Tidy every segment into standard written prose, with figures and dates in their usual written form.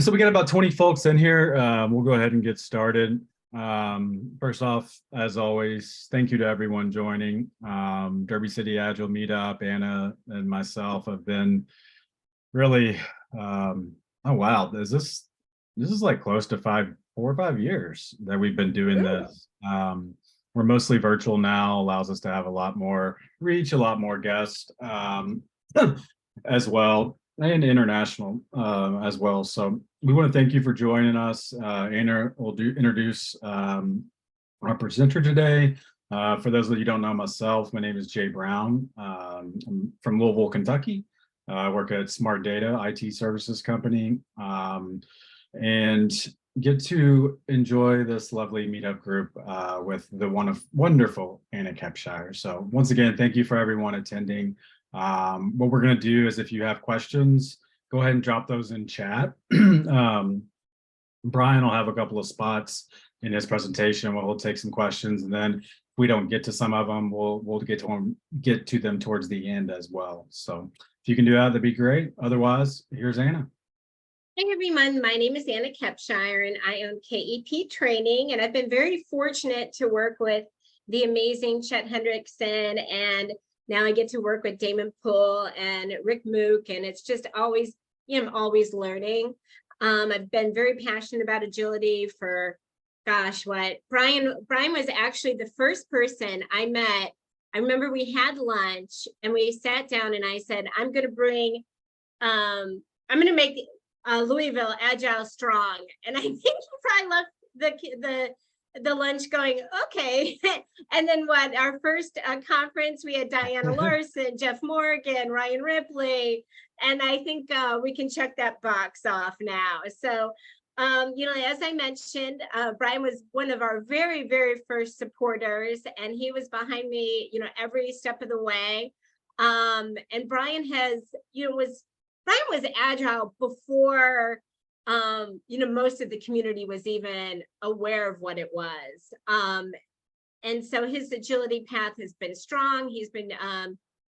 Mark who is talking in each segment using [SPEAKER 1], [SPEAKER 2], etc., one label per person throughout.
[SPEAKER 1] So we got about 20 folks in here. We'll go ahead and get started. First off, as always, thank you to everyone joining. Derby City Agile Meetup, Anna and myself have been really, oh wow, this is like close to 4 or 5 years that we've been doing this. We're mostly virtual now, allows us to have a lot more reach, a lot more guests as well, and international as well. So we want to thank you for joining us. Anna will introduce our presenter today. For those of you who don't know myself, my name is Jay Brown. I'm from Louisville, Kentucky. I work at Smart Data IT services company, and get to enjoy this lovely meetup group with the wonderful Anna Kepshire. So once again, thank you for everyone attending. What we're going to do is, if you have questions, go ahead and drop those in chat. Bryan will have a couple of spots in his presentation where he'll take some questions, and then if we don't get to some of them, we'll get to them towards the end as well. So if you can do that, that'd be great. Otherwise, here's Anna.
[SPEAKER 2] Hey everyone, my name is Anna Kepshire and I own KEP Training, and I've been very fortunate to work with the amazing Chet Hendrickson, and now I get to work with Damon Poole and Rick Mook, and it's just always, I'm always learning. I've been very passionate about agility for, gosh, what? Bryan was actually the first person I met. I remember we had lunch and we sat down and I said, I'm going to make Louisville Agile strong. And I think he probably left the lunch going, okay. And then our first conference, we had Diana Larson, Jeff Morgan, Ryan Ripley. And I think we can check that box off now. So, as I mentioned, Bryan was one of our very, very first supporters, and he was behind me, every step of the way. And Bryan was agile before, most of the community was even aware of what it was. And so his agility path has been strong. He's been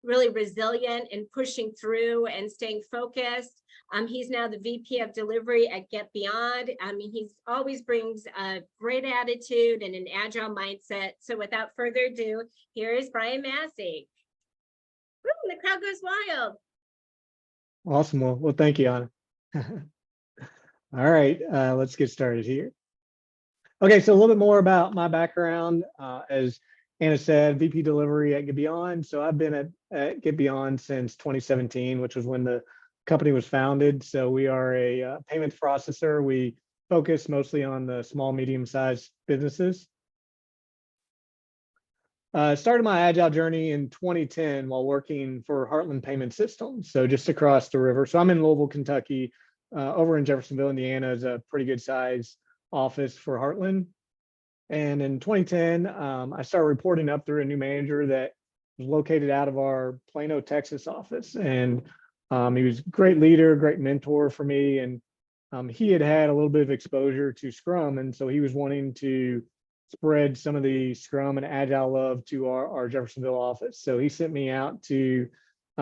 [SPEAKER 2] really resilient in pushing through and staying focused. He's now the VP of delivery at Get Beyond. He always brings a great attitude and an agile mindset. So without further ado, here is Bryan Massey. Woo, the crowd goes wild.
[SPEAKER 3] Awesome. Well, thank you, Anna. All right, let's get started here. Okay, so a little bit more about my background. As Anna said, VP delivery at Get Beyond. So I've been at Get Beyond since 2017, which was when the company was founded. So we are a payments processor. We focus mostly on the small, medium-sized businesses. Started my agile journey in 2010 while working for Heartland Payment Systems, so just across the river. So I'm in Louisville, Kentucky. Over in Jeffersonville, Indiana is a pretty good size office for Heartland. And in 2010, I started reporting up through a new manager that was located out of our Plano, Texas office. And he was a great leader, great mentor for me. And he had a little bit of exposure to Scrum. And so he was wanting to spread some of the Scrum and Agile love to our Jeffersonville office. So he sent me out to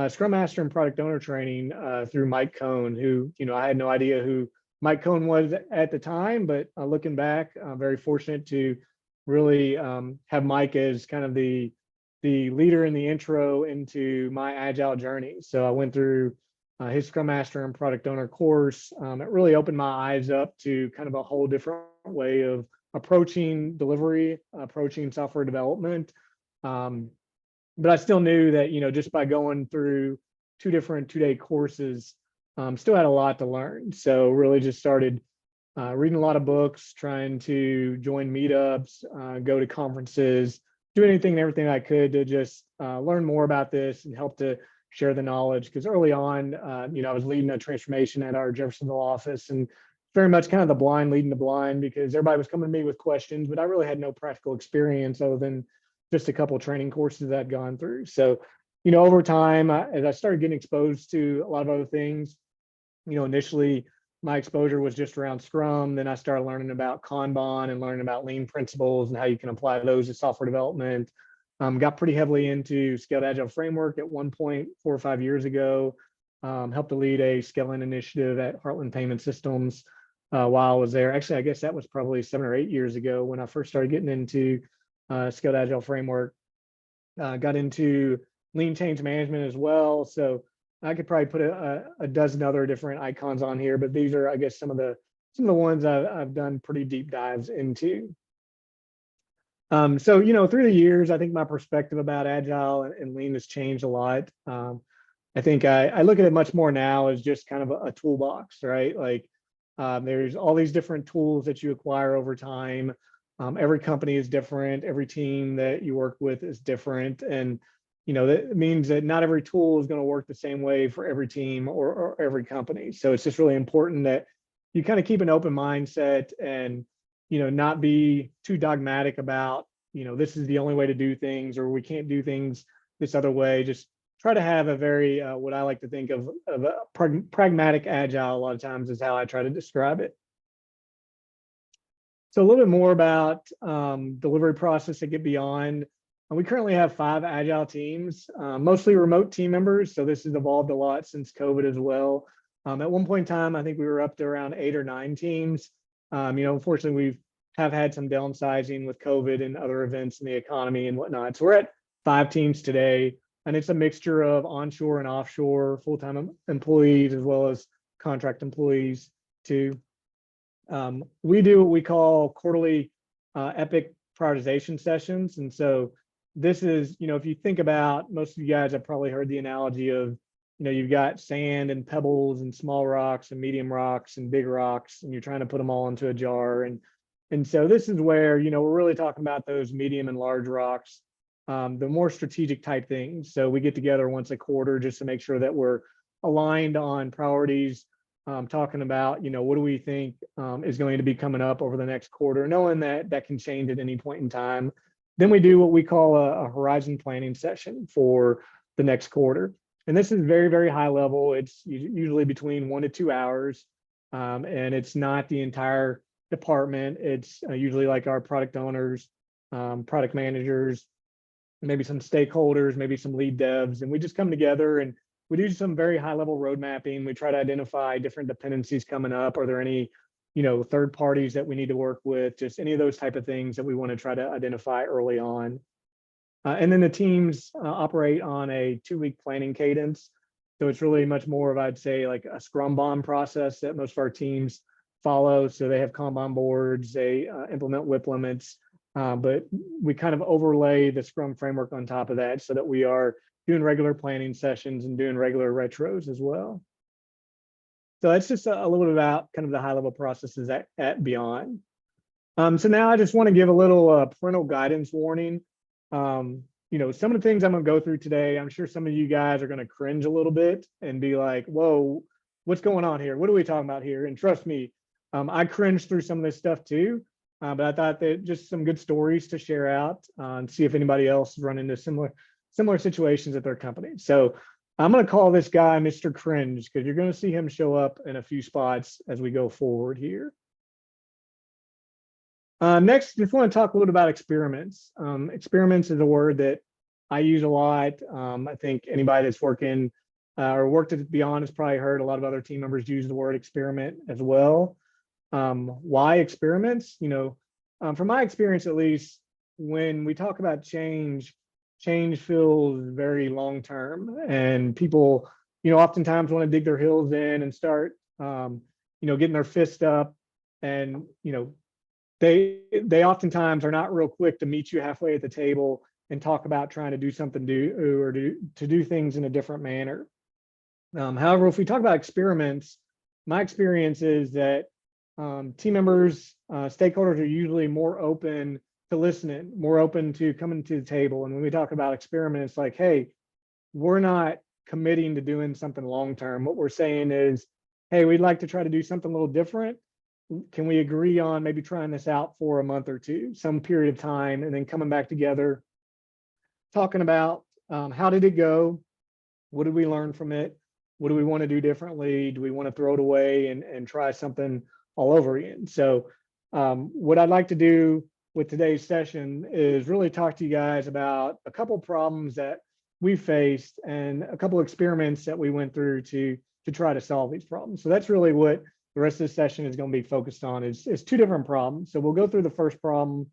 [SPEAKER 3] Scrum Master and Product Owner training through Mike Cohn, who, I had no idea who Mike Cohn was at the time, but looking back, I'm very fortunate to really have Mike as kind of the leader in the intro into my Agile journey. So I went through his Scrum Master and Product Owner course. It really opened my eyes up to kind of a whole different way of approaching delivery, approaching software development. But I still knew that, just by going through 2 different 2-day courses, still had a lot to learn. So really just started reading a lot of books, trying to join meetups, go to conferences, do anything and everything I could to just learn more about this and help to share the knowledge. Because early on, I was leading a transformation at our Jeffersonville office, and very much kind of the blind leading the blind, because everybody was coming to me with questions, but I really had no practical experience other than just a couple of training courses that I'd gone through. So, over time, as I started getting exposed to a lot of other things, initially my exposure was just around Scrum. Then I started learning about Kanban and learning about lean principles and how you can apply those to software development. Got pretty heavily into Scaled Agile Framework at one point 4 or 5 years ago. helped to lead a scaling initiative at Heartland Payment Systems while I was there. Actually, I guess that was probably 7 or 8 years ago when I first started getting into Scaled Agile framework. Got into lean change management as well. So I could probably put a dozen other different icons on here, but these are, I guess, some of the ones I've done pretty deep dives into. So, through the years, I think my perspective about Agile and Lean has changed a lot. I think I look at it much more now as just kind of a toolbox, right? Like there's all these different tools that you acquire over time. Every company is different. Every team that you work with is different. And, that means that not every tool is going to work the same way for every team or every company. So it's just really important that you kind of keep an open mindset and, not be too dogmatic about, this is the only way to do things, or we can't do things this other way. Just try to have a very, what I like to think of a pragmatic agile. A lot of times is how I try to describe it. So a little bit more about delivery process at Get Beyond. We currently have 5 agile teams, mostly remote team members. So this has evolved a lot since COVID as well. At one point in time, I think we were up to around 8 or 9 teams. Unfortunately, we have had some downsizing with COVID and other events in the economy and whatnot. So we're at 5 teams today, and it's a mixture of onshore and offshore full-time employees as well as contract employees too. We do what we call quarterly epic prioritization sessions. And so this is, if you think about, most of you guys have probably heard the analogy of, you've got sand and pebbles and small rocks and medium rocks and big rocks, and you're trying to put them all into a jar. And so this is where, we're really talking about those medium and large rocks, the more strategic type things. So we get together once a quarter just to make sure that we're aligned on priorities, talking about, what do we think is going to be coming up over the next quarter, knowing that that can change at any point in time. Then we do what we call a horizon planning session for the next quarter. And this is very, very high level. It's usually between 1 to 2 hours. And it's not the entire department. It's usually like our product owners, product managers, maybe some stakeholders, maybe some lead devs. And we just come together and we do some very high level road mapping. We try to identify different dependencies coming up. Are there any, third parties that we need to work with? Just any of those type of things that we want to try to identify early on. And then the teams operate on a 2-week planning cadence. So it's really much more of, I'd say, like a scrum bomb process that most of our teams follow. So they have Kanban boards, they implement WIP limits, but we kind of overlay the scrum framework on top of that so that we are doing regular planning sessions and doing regular retros as well. So that's just a little bit about kind of the high level processes at Beyond. So now I just want to give a little parental guidance warning. Some of the things I'm going to go through today, I'm sure some of you guys are going to cringe a little bit and be like, whoa, what's going on here? What are we talking about here? And trust me, I cringed through some of this stuff too, but I thought that just some good stories to share out and see if anybody else has run into similar situations at their company. So I'm going to call this guy Mr. Cringe because you're going to see him show up in a few spots as we go forward here. Next, just want to talk a little about experiments. Experiments is a word that I use a lot. I think anybody that's working or worked at Beyond has probably heard a lot of other team members use the word experiment as well. Why experiments? From my experience, at least, when we talk about change feels very long term, and people, oftentimes want to dig their heels in and start, getting their fist up, and they oftentimes are not real quick to meet you halfway at the table and talk about trying to do something to do things in a different manner. However, if we talk about experiments, my experience is that team members, stakeholders are usually more open to listening, more open to coming to the table. And when we talk about experiment, it's like, hey, we're not committing to doing something long term. What we're saying is, hey, we'd like to try to do something a little different. Can we agree on maybe trying this out for a month or two, some period of time, and then coming back together, talking about how did it go? What did we learn from it? What do we want to do differently? Do we want to throw it away and try something all over again? So what I'd like to do with today's session is really talk to you guys about a couple problems that we faced and a couple experiments that we went through to try to solve these problems. So that's really what the rest of the session is going to be focused on is two different problems. So we'll go through the first problem,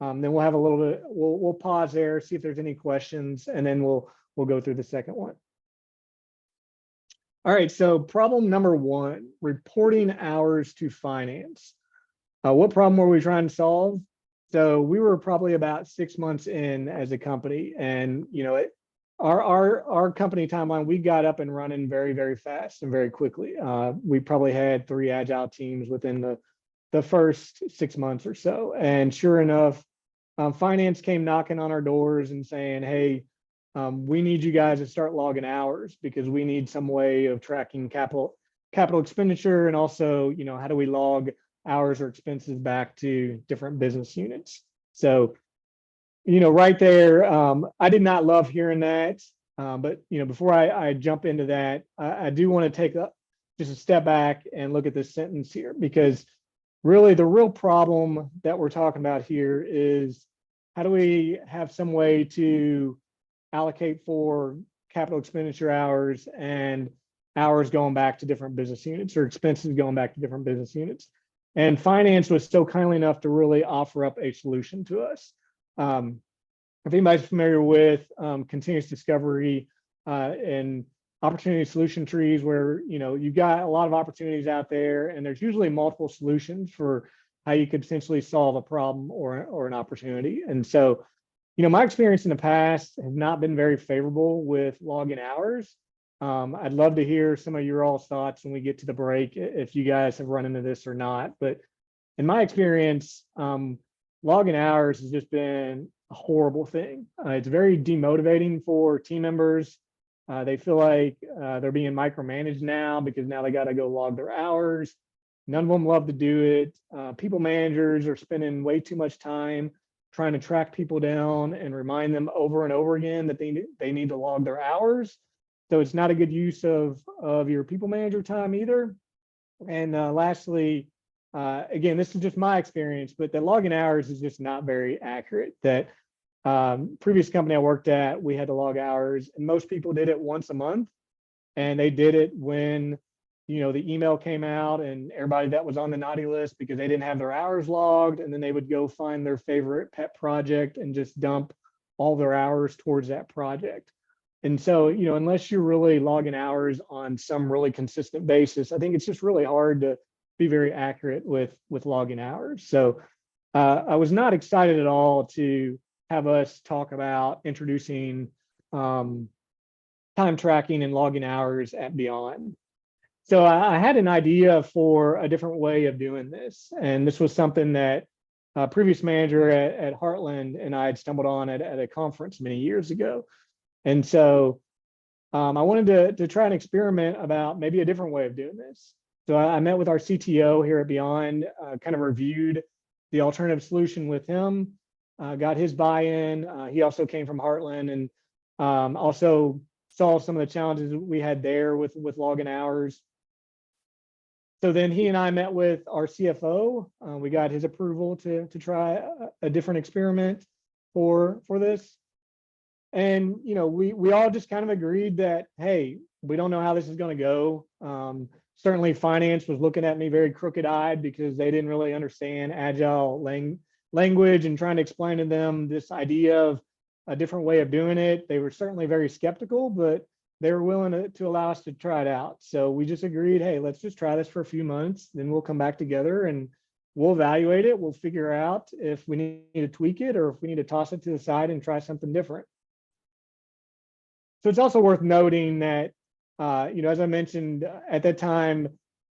[SPEAKER 3] then we'll have a little bit, we'll pause there, see if there's any questions, and then we'll go through the second one. All right, so problem number one, reporting hours to finance. What problem were we trying to solve? So we were probably about 6 months in as a company, and our company timeline, we got up and running very, very fast and very quickly. We probably had 3 agile teams within the first 6 months or so. And sure enough, finance came knocking on our doors and saying, hey, we need you guys to start logging hours because we need some way of tracking capital expenditure. And also, how do we log hours or expenses back to different business units? So right there, I did not love hearing that. But, before I jump into that, I do want to take just a step back and look at this sentence here, because really the real problem that we're talking about here is how do we have some way to allocate for capital expenditure hours and hours going back to different business units or expenses going back to different business units. And finance was so kindly enough to really offer up a solution to us. If anybody's familiar with continuous discovery and opportunity solution trees, where you've got a lot of opportunities out there, and there's usually multiple solutions for how you could potentially solve a problem or an opportunity. And so, my experience in the past has not been very favorable with logging hours. I'd love to hear some of your all's thoughts when we get to the break, if you guys have run into this or not. But in my experience, logging hours has just been a horrible thing. It's very demotivating for team members. They feel like they're being micromanaged now because now they got to go log their hours. None of them love to do it. People managers are spending way too much time trying to track people down and remind them over and over again that they need to log their hours. So it's not a good use of your people manager time either. And lastly, again, this is just my experience, but the logging hours is just not very accurate. That previous company I worked at, we had to log hours, and most people did it once a month, and they did it when the email came out and everybody that was on the naughty list because they didn't have their hours logged, and then they would go find their favorite pet project and just dump all their hours towards that project. And so, unless you're really logging hours on some really consistent basis, I think it's just really hard to be very accurate with logging hours. So I was not excited at all to have us talk about introducing time tracking and logging hours at Beyond. So I had an idea for a different way of doing this. And this was something that a previous manager at Heartland and I had stumbled on at a conference many years ago. And so I wanted to try and experiment about maybe a different way of doing this. So I met with our CTO here at Beyond, kind of reviewed the alternative solution with him, got his buy-in. He also came from Heartland and also saw some of the challenges we had there with logging hours. So then he and I met with our CFO. We got his approval to try a different experiment for this. And, we all just kind of agreed that, hey, we don't know how this is going to go. Certainly finance was looking at me very crooked-eyed because they didn't really understand agile language, and trying to explain to them this idea of a different way of doing it. They were certainly very skeptical, but they were willing to allow us to try it out. So we just agreed, hey, let's just try this for a few months. Then we'll come back together and we'll evaluate it. We'll figure out if we need to tweak it or if we need to toss it to the side and try something different. So it's also worth noting that, as I mentioned at that time,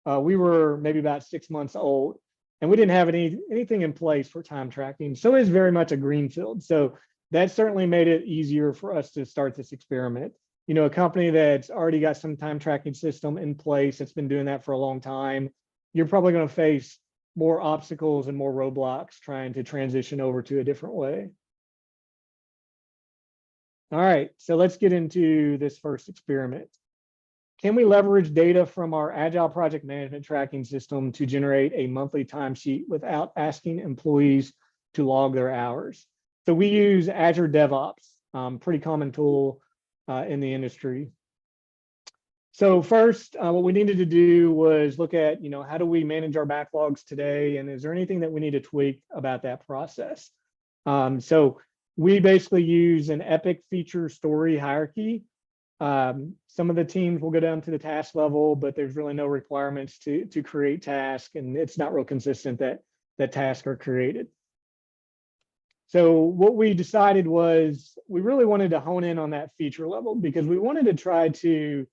[SPEAKER 3] we were maybe about 6 months old, and we didn't have anything in place for time tracking. So it's very much a greenfield. So that certainly made it easier for us to start this experiment. A company that's already got some time tracking system in place, that's been doing that for a long time, you're probably going to face more obstacles and more roadblocks trying to transition over to a different way. All right, so let's get into this first experiment. Can we leverage data from our Agile project management tracking system to generate a monthly timesheet without asking employees to log their hours? So we use Azure DevOps, pretty common tool. in the industry. So first, what we needed to do was look at, how do we manage our backlogs today? And is there anything that we need to tweak about that process? So we basically use an epic feature story hierarchy. Some of the teams will go down to the task level, but there's really no requirements to create tasks, and it's not real consistent that tasks are created. So what we decided was we really wanted to hone in on that feature level because we wanted to try to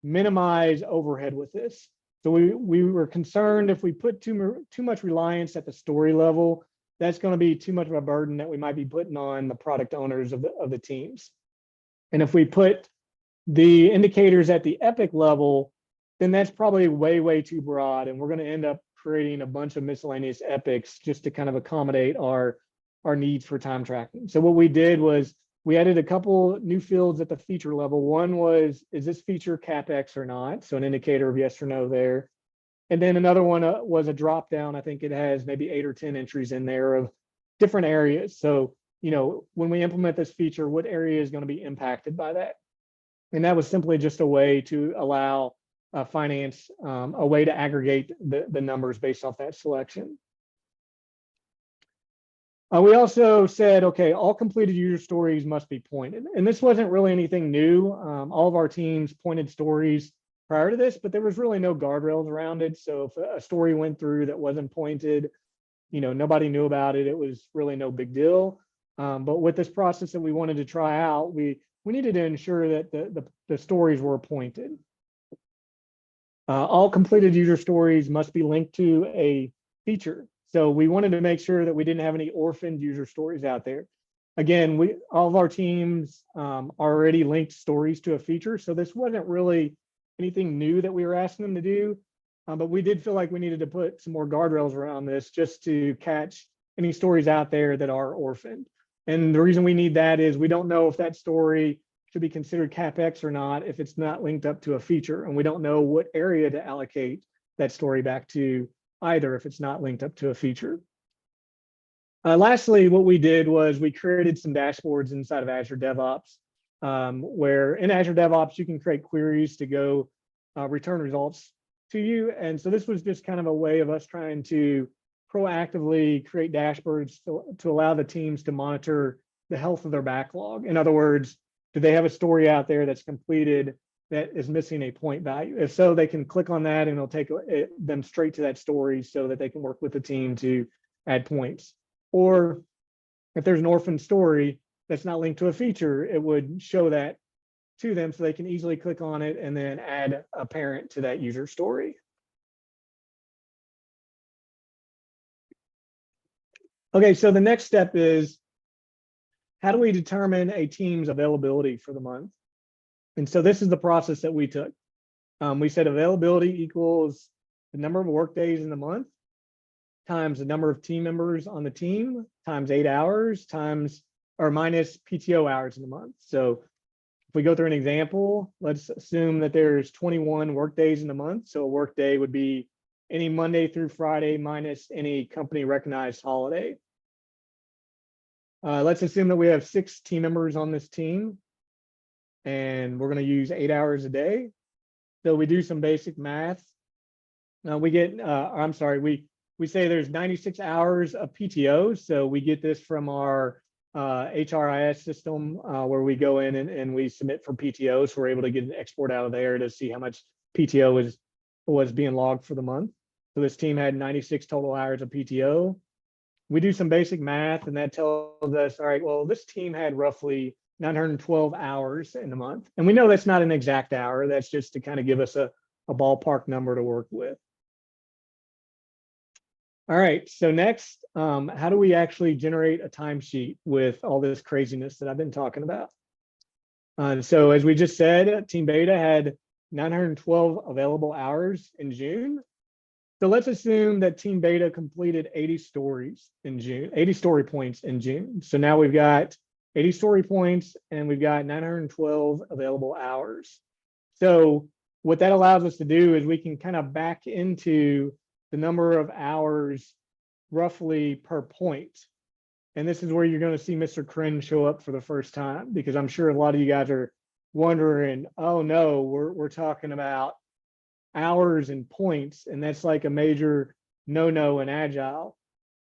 [SPEAKER 3] minimize overhead with this. So we were concerned if we put too much reliance at the story level, that's going to be too much of a burden that we might be putting on the product owners of the teams. And if we put the indicators at the epic level, then that's probably way too broad, and we're going to end up creating a bunch of miscellaneous epics just to kind of accommodate our needs for time tracking. So what we did was we added a couple new fields at the feature level. One was, is this feature CapEx or not? So an indicator of yes or no there. And then another one was a drop down. I think it has maybe 8 or 10 entries in there of different areas. So, when we implement this feature, what area is going to be impacted by that? And that was simply just a way to allow finance a way to aggregate the numbers based off that selection. We also said, okay, all completed user stories must be pointed. And this wasn't really anything new. All of our teams pointed stories prior to this, but there was really no guardrails around it. So if a story went through that wasn't pointed, nobody knew about it. It was really no big deal. But with this process that we wanted to try out, we needed to ensure that the stories were pointed. All completed user stories must be linked to a feature. So we wanted to make sure that we didn't have any orphaned user stories out there. Again, all of our teams already linked stories to a feature. So this wasn't really anything new that we were asking them to do. But we did feel like we needed to put some more guardrails around this just to catch any stories out there that are orphaned. And the reason we need that is we don't know if that story should be considered CapEx or not if it's not linked up to a feature. And we don't know what area to allocate that story back to either if it's not linked up to a feature. Lastly, what we did was we created some dashboards inside of Azure DevOps, where in Azure DevOps, you can create queries to go return results to you. And so this was just kind of a way of us trying to proactively create dashboards to allow the teams to monitor the health of their backlog. In other words, do they have a story out there that's completed that is missing a point value? If so, they can click on that and it'll take them straight to that story so that they can work with the team to add points. Or if there's an orphan story that's not linked to a feature, it would show that to them so they can easily click on it and then add a parent to that user story. Okay, so the next step is, how do we determine a team's availability for the month? And so this is the process that we took. We said availability equals the number of work days in the month times the number of team members on the team times 8 hours times or minus PTO hours in the month. So if we go through an example, let's assume that there's 21 work days in the month. So a work day would be any Monday through Friday minus any company recognized holiday. Let's assume that we have 6 team members on this team and we're going to use 8 hours a day. So we do some basic math. We say there's 96 hours of PTO. So we get this from our HRIS system where we go in and we submit for PTO. So we're able to get an export out of there to see how much PTO was being logged for the month. So this team had 96 total hours of PTO. We do some basic math and that tells us, all right, well, this team had roughly 912 hours in the month. And we know that's not an exact hour. That's just to kind of give us a ballpark number to work with. All right, so next, how do we actually generate a timesheet with all this craziness that I've been talking about? So as we just said, Team Beta had 912 available hours in June. So let's assume that Team Beta completed 80 stories in June, 80 story points in June. So now we've got 80 story points and we've got 912 available hours. So what that allows us to do is we can kind of back into the number of hours roughly per point. And this is where you're going to see Mr. Crin show up for the first time, because I'm sure a lot of you guys are wondering, oh no, we're talking about hours and points, and that's like a major no-no in Agile.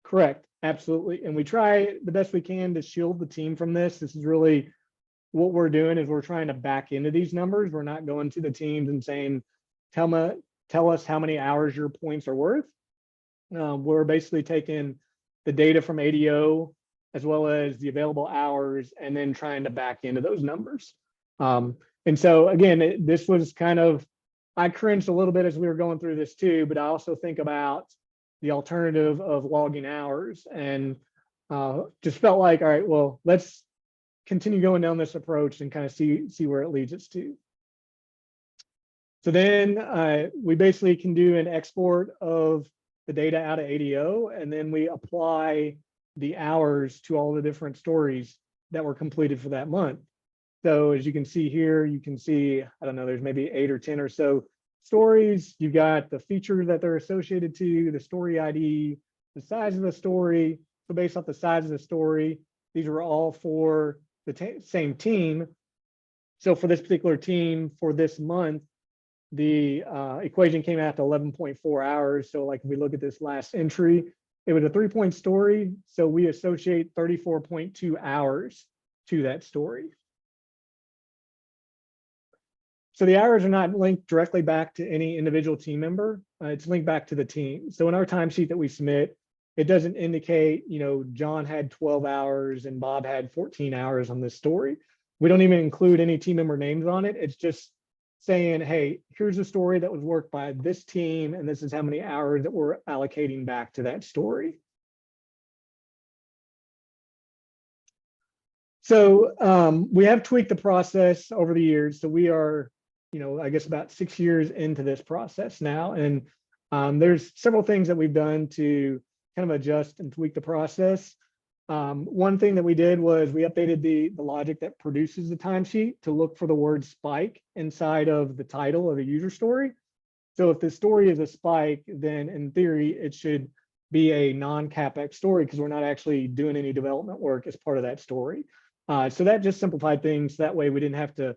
[SPEAKER 3] Correct, absolutely. And we try the best we can to shield the team from this. This is really what we're doing, is we're trying to back into these numbers. We're not going to the teams and saying, tell us how many hours your points are worth. We're basically taking the data from ADO as well as the available hours, and then trying to back into those numbers. And so again, this was kind of, I cringed a little bit as we were going through this too, but I also think about the alternative of logging hours, and just felt like, all right, well, let's continue going down this approach and kind of see where it leads us to. So then we basically can do an export of the data out of ADO, and then we apply the hours to all the different stories that were completed for that month. So as you can see here, you can see, I don't know, there's maybe 8 or 10 or so stories. You've got the feature that they're associated to, the story ID, the size of the story. So based off the size of the story, these were all for the same team. So for this particular team for this month, the equation came out to 11.4 hours. So like if we look at this last entry, it was a 3-point story. So we associate 34.2 hours to that story. So the hours are not linked directly back to any individual team member. It's linked back to the team. So in our timesheet that we submit, it doesn't indicate, you know, John had 12 hours and Bob had 14 hours on this story. We don't even include any team member names on it. It's just saying, hey, here's a story that was worked by this team, and this is how many hours that we're allocating back to that story. So we have tweaked the process over the years. So we are, you know, I guess about 6 years into this process now. And there's several things that we've done to kind of adjust and tweak the process. One thing that we did was we updated the logic that produces the timesheet to look for the word spike inside of the title of a user story. So if the story is a spike, then in theory, it should be a non-CapEx story because we're not actually doing any development work as part of that story. So that just simplified things. That way we didn't have to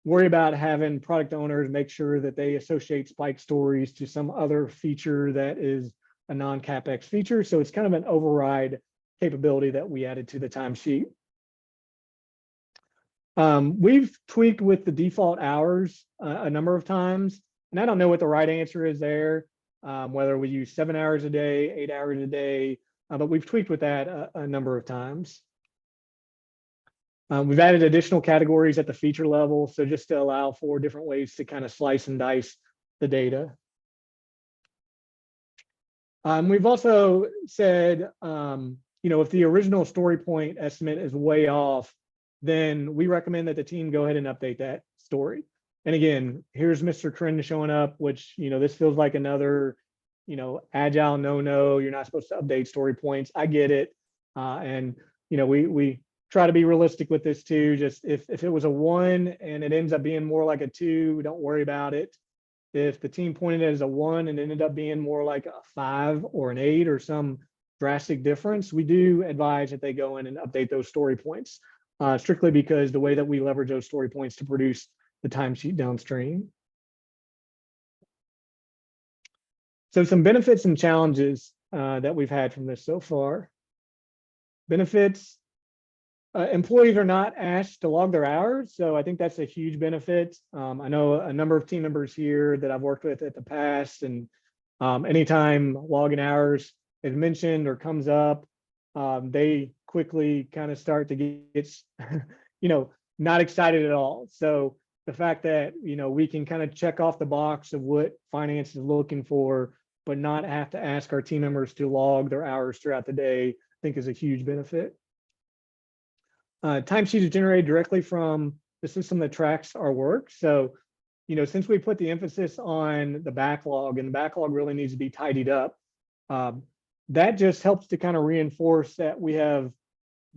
[SPEAKER 3] worry about having product owners make sure that they associate spike stories to some other feature that is a non-CapEx feature. So it's kind of an override capability that we added to the timesheet. We've tweaked with the default hours a number of times, and I don't know what the right answer is there, whether we use 7 hours a day, 8 hours a day, but we've tweaked with that a number of times. We've added additional categories at the feature level, so just to allow for different ways to kind of slice and dice the data. We've also said, you know, if the original story point estimate is way off, then we recommend that the team go ahead and update that story. And again, here's Mr. Corinne showing up, which, you know, this feels like another, you know, Agile no-no. You're not supposed to update story points. I get it. And, you know, we try to be realistic with this too. Just if it was a 1 and it ends up being more like a 2, don't worry about it. If the team pointed it as a 1 and ended up being more like a 5 or an 8 or some drastic difference, we do advise that they go in and update those story points, strictly because the way that we leverage those story points to produce the timesheet downstream. So some benefits and challenges that we've had from this so far. Benefits, employees are not asked to log their hours, so I think that's a huge benefit. I know a number of team members here that I've worked with at the past, and anytime logging hours is mentioned or comes up, they quickly kind of start to get, you know, not excited at all. So the fact that, you know, we can kind of check off the box of what finance is looking for, but not have to ask our team members to log their hours throughout the day, I think is a huge benefit. Timesheets are generated directly from the system that tracks our work. So, you know, since we put the emphasis on the backlog, and the backlog really needs to be tidied up, that just helps to kind of reinforce that we have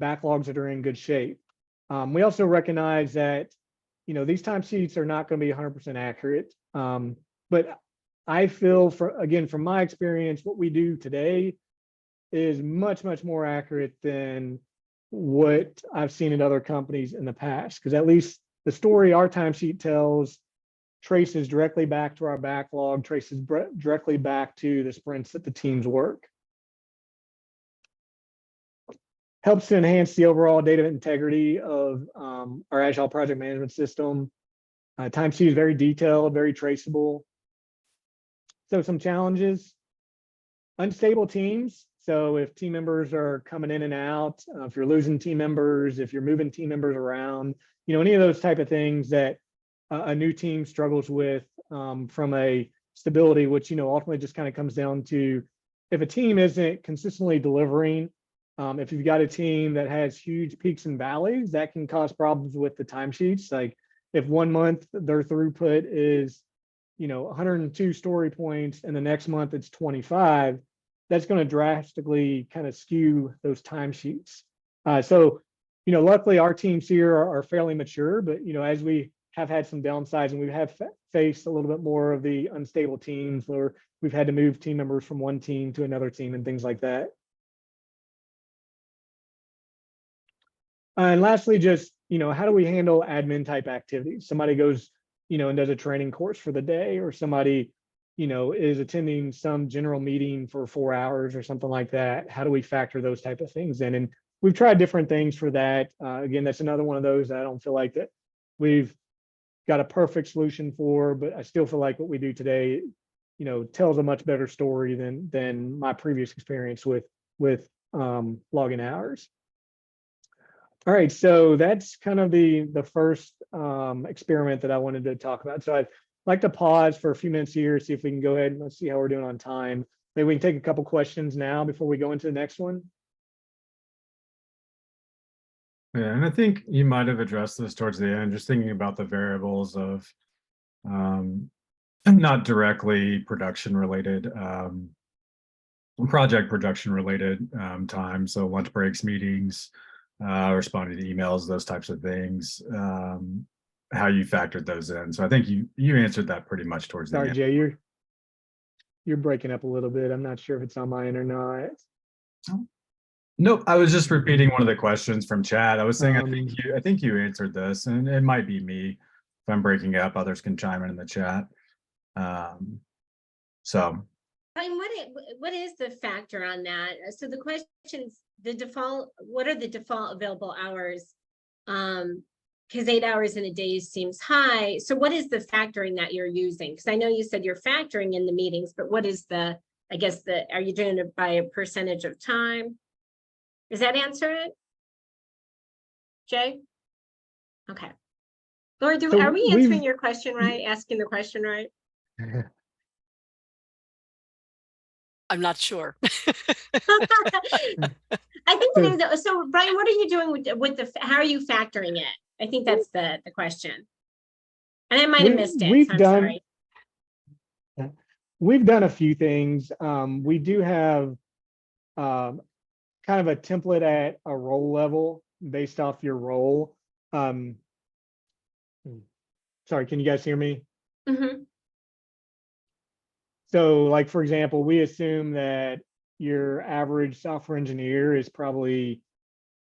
[SPEAKER 3] backlogs that are in good shape. We also recognize that, you know, these timesheets are not going to be 100% accurate. But I feel, again, from my experience, what we do today is much, much more accurate than what I've seen in other companies in the past, because at least the story our timesheet tells traces directly back to our backlog, traces directly back to the sprints that the teams work. Helps to enhance the overall data integrity of our Agile project management system. Timesheet is very detailed, very traceable. So some challenges: unstable teams. So if team members are coming in and out, if you're losing team members, if you're moving team members around, any of those type of things that a new team struggles with from a stability, which, ultimately just kind of comes down to if a team isn't consistently delivering, if you've got a team that has huge peaks and valleys, that can cause problems with the timesheets. Like if 1 month their throughput is, 102 story points and the next month it's 25, that's going to drastically kind of skew those timesheets. So, luckily our teams here are fairly mature, but, as we have had some downsides and we have faced a little bit more of the unstable teams where we've had to move team members from one team to another team and things like that. And lastly, just, how do we handle admin type activities? Somebody goes, and does a training course for the day, or somebody, is attending some general meeting for 4 hours or something like that. How do we factor those type of things in? And we've tried different things for that. Again, that's another one of those that I don't feel like that we've got a perfect solution for, but I still feel like what we do today, tells a much better story than my previous experience with login hours. All right, so that's kind of the first experiment that I wanted to talk about. So I'd like to pause for a few minutes here, see if we can go ahead and let's see how we're doing on time. Maybe we can take a couple questions now before we go into the next one.
[SPEAKER 1] Yeah, and I think you might have addressed this towards the end, just thinking about the variables of not directly production related, project production related time. So lunch breaks, meetings, responding to emails, those types of things, how you factored those in. So I think you answered that pretty much towards the
[SPEAKER 3] Sorry,
[SPEAKER 1] end.
[SPEAKER 3] Jay, you're breaking up a little bit. I'm not sure if it's on my end or not.
[SPEAKER 1] Nope, I was just repeating one of the questions from chat. I was saying I think you answered this, and it might be me. If I'm breaking up, others can chime in the chat. So
[SPEAKER 2] what is the factor on that? So the question's the default, what are the default available hours? Because 8 hours in a day seems high. So what is the factoring that you're using? Because I know you said you're factoring in the meetings, but what is are you doing it by a percentage of time? Does that answer it, Jay? Okay. Laura, are we answering your question right? Asking the question right?
[SPEAKER 4] I'm not sure.
[SPEAKER 2] I think it is. So, Bryan, what are you doing with how are you factoring it? I think that's the question. And I might have missed it. So I'm sorry.
[SPEAKER 3] We've done a few things. We do have kind of a template at a role level based off your role. Sorry, can you guys hear me?
[SPEAKER 2] Mm-hmm.
[SPEAKER 3] So like, for example, we assume that your average software engineer is probably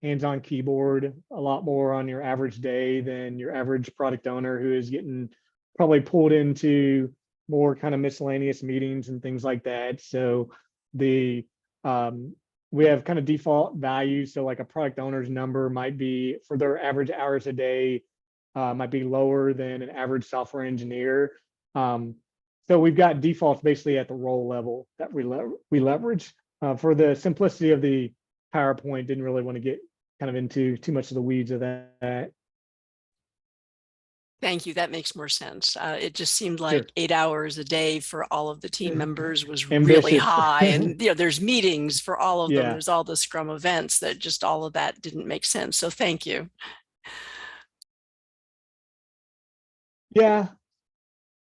[SPEAKER 3] hands-on keyboard a lot more on your average day than your average product owner, who is getting probably pulled into more kind of miscellaneous meetings and things like that. So we have kind of default values. So like a product owner's number might be, for their average hours a day, might be lower than an average software engineer. So we've got defaults basically at the role level that we leverage. For the simplicity of the PowerPoint, didn't really want to get kind of into too much of the weeds of that.
[SPEAKER 4] Thank you. That makes more sense. It just seemed like 8 hours a day for all of the team members was really high. And there's meetings for all of them. There's all the Scrum events that just all of that didn't make sense. So thank you.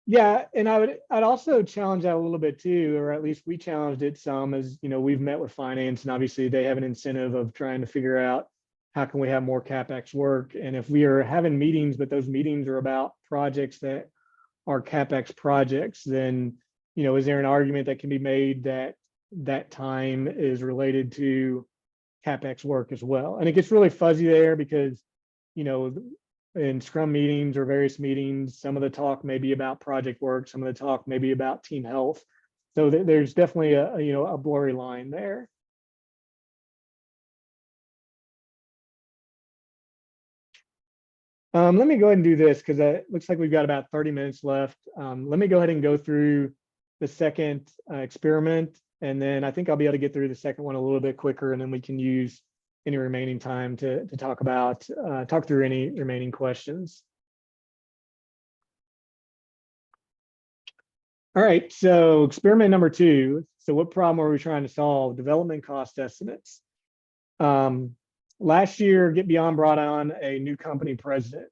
[SPEAKER 3] Yeah, and I'd also challenge that a little bit too, or at least we challenged it some, as we've met with finance, and obviously they have an incentive of trying to figure out how can we have more CapEx work. And if we are having meetings, but those meetings are about projects that are CapEx projects, then is there an argument that can be made that that time is related to CapEx work as well? And it gets really fuzzy there because in Scrum meetings or various meetings, some of the talk may be about project work, some of the talk may be about team health. So there's definitely a blurry line there. Let me go ahead and do this because it looks like we've got about 30 minutes left. Let me go ahead and go through the second experiment, and then I think I'll be able to get through the second one a little bit quicker, and then we can use any remaining time to talk through any remaining questions. All right, so experiment number 2. So what problem are we trying to solve? Development cost estimates. Last year, Get Beyond brought on a new company president.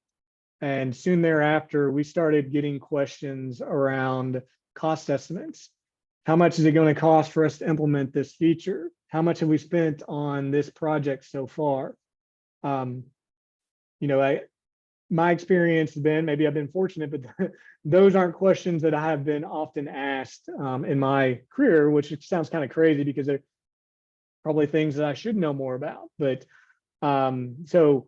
[SPEAKER 3] And soon thereafter, we started getting questions around cost estimates. How much is it going to cost for us to implement this feature? How much have we spent on this project so far? My experience has been, maybe I've been fortunate, but those aren't questions that I have been often asked in my career, which sounds kind of crazy because they're probably things that I should know more about. But so,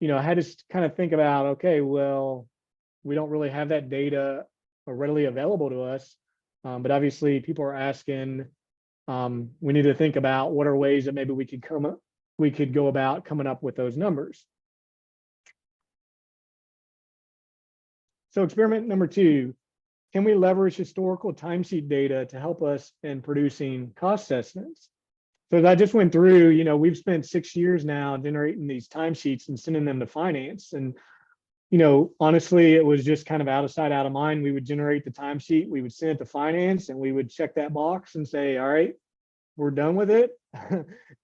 [SPEAKER 3] I had to kind of think about, okay, well, we don't really have that data readily available to us, but obviously people are asking. We need to think about what are ways that maybe we could go about coming up with those numbers. So experiment number 2, can we leverage historical timesheet data to help us in producing cost estimates? So as I just went through, we've spent 6 years now generating these timesheets and sending them to finance. And, honestly, it was just kind of out of sight, out of mind. We would generate the timesheet, we would send it to finance, and we would check that box and say, all right, we're done with it.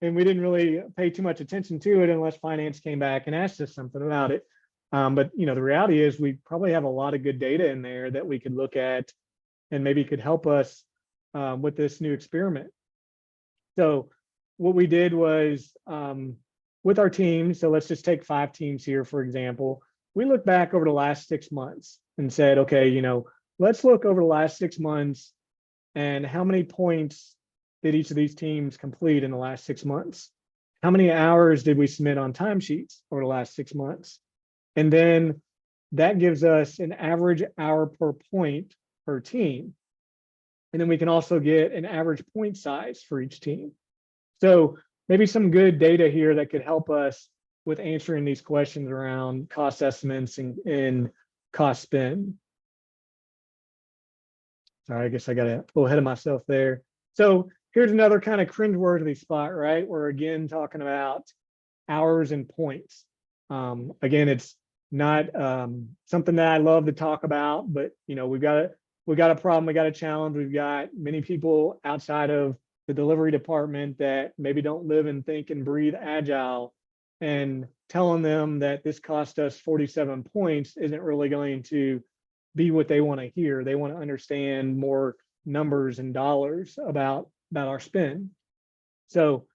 [SPEAKER 3] And we didn't really pay too much attention to it unless finance came back and asked us something about it. But the reality is we probably have a lot of good data in there that we could look at and maybe could help us with this new experiment. So what we did was with our team, so let's just take 5 teams here, for example, we looked back over the last 6 months and said, okay, let's look over the last 6 months and how many points did each of these teams complete in the last 6 months? How many hours did we submit on timesheets over the last 6 months? And then that gives us an average hour per point per team. And then we can also get an average point size for each team. So maybe some good data here that could help us with answering these questions around cost estimates and cost spend. Sorry, I guess I got a little ahead of myself there. So here's another kind of cringeworthy spot, right? We're again talking about hours and points. Again, it's not something that I love to talk about, but we've got a problem, we got a challenge. We've got many people outside of the delivery department that maybe don't live and think and breathe agile, and telling them that this cost us 47 points isn't really going to be what they want to hear. They want to understand more numbers and dollars about our spend. So,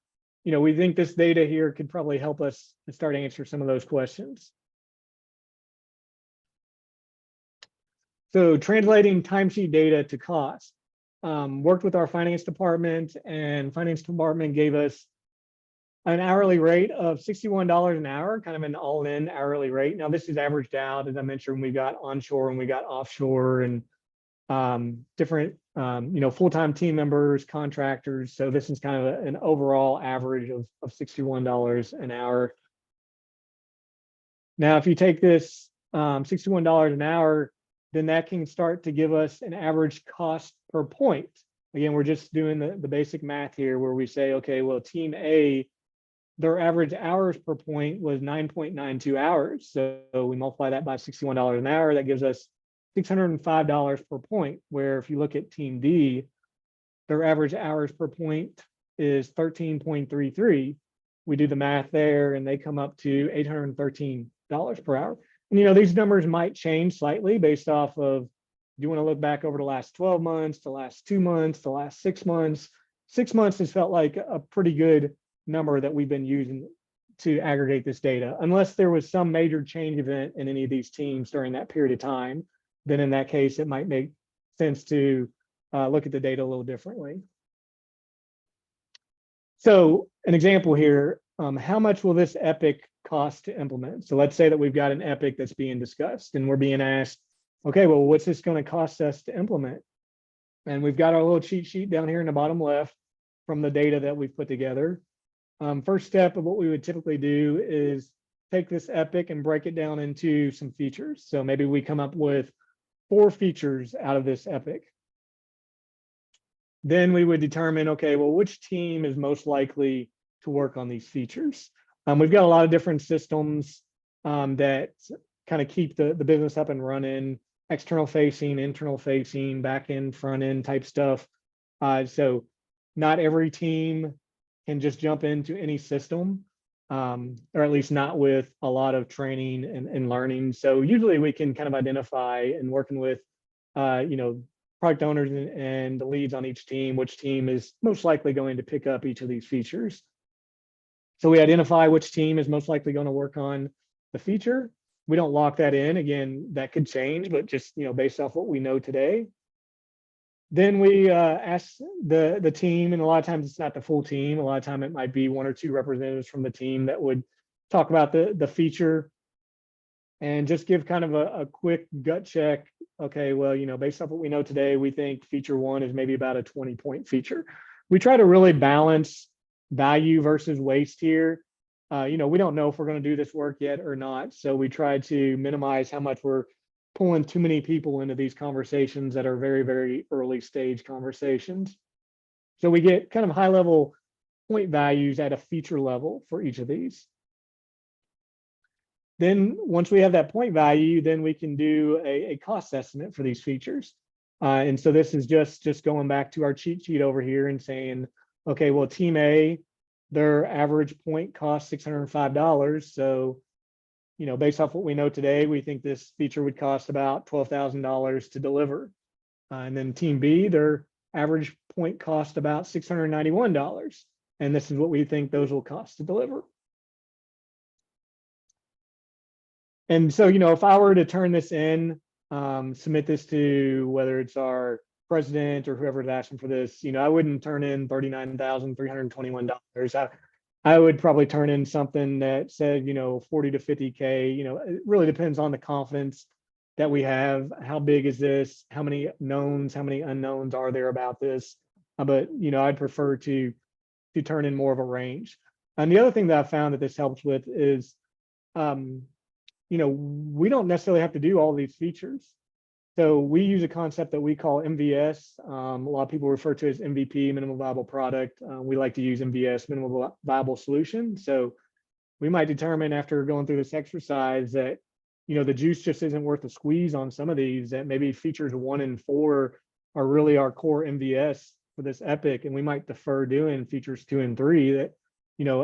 [SPEAKER 3] we think this data here could probably help us to start answer some of those questions. So translating timesheet data to cost. Worked with our finance department, and finance department gave us an hourly rate of $61 an hour, kind of an all-in hourly rate. Now this is averaged out, as I mentioned, we got onshore and we got offshore and different, full-time team members, contractors. So this is kind of an overall average of $61 an hour. Now, if you take this $61 an hour, then that can start to give us an average cost per point. Again, we're just doing the basic math here where we say, okay, well, team A, their average hours per point was 9.92 hours. So we multiply that by $61 an hour, that gives us $605 per point, where if you look at team D, their average hours per point is 13.33. We do the math there and they come up to $813 per hour. And these numbers might change slightly based off of, do you want to look back over the last 12 months, the last 2 months, the last 6 months? 6 months has felt like a pretty good number that we've been using to aggregate this data, unless there was some major change event in any of these teams during that period of time. Then in that case, it might make sense to look at the data a little differently. So an example here, how much will this epic cost to implement. So let's say that we've got an epic that's being discussed and we're being asked, okay, well, what's this going to cost us to implement? And we've got our little cheat sheet down here in the bottom left from the data that we've put together. First step of what we would typically do is take this epic and break it down into some features. So maybe we come up with 4 features out of this epic. Then we would determine, okay, well, which team is most likely to work on these features? We've got a lot of different systems that kind of keep the business up and running, external facing, internal facing, back end, front end type stuff. So not every team can just jump into any system, or at least not with a lot of training and learning. So usually we can kind of identify, and working with product owners and the leads on each team, which team is most likely going to pick up each of these features. So we identify which team is most likely going to work on the feature. We don't lock that in. Again, that could change, but just based off what we know today. Then we ask the team, and a lot of times it's not the full team. A lot of time it might be 1 or 2 representatives from the team that would talk about the feature and just give kind of a quick gut check. Okay, well, based off what we know today, we think feature 1 is maybe about a 20-point feature. We try to really balance value versus waste here. We don't know if we're going to do this work yet or not. So we try to minimize how much we're pulling too many people into these conversations that are very, very early stage conversations. So we get kind of high level point values at a feature level for each of these. Then once we have that point value, then we can do a cost estimate for these features. And so this is just going back to our cheat sheet over here and saying, okay, well, team A, their average point costs $605. So, based off what we know today, we think this feature would cost about $12,000 to deliver. And then team B, their average point cost about $691. And this is what we think those will cost to deliver. And so, if I were to turn this in, submit this to whether it's our president or whoever's asking for this, I wouldn't turn in $39,321. I would probably turn in something that said, 40 to 50K. It really depends on the confidence that we have. How big is this? How many knowns, how many unknowns are there about this? But, I'd prefer to turn in more of a range. And the other thing that I found that this helps with is, we don't necessarily have to do all these features. So we use a concept that we call MVS. A lot of people refer to it as MVP, minimum viable product. We like to use MVS, minimum viable solution. So we might determine after going through this exercise that, the juice just isn't worth the squeeze on some of these, that maybe features 1 and 4 are really our core MVS for this epic. And we might defer doing features 2 and 3 that,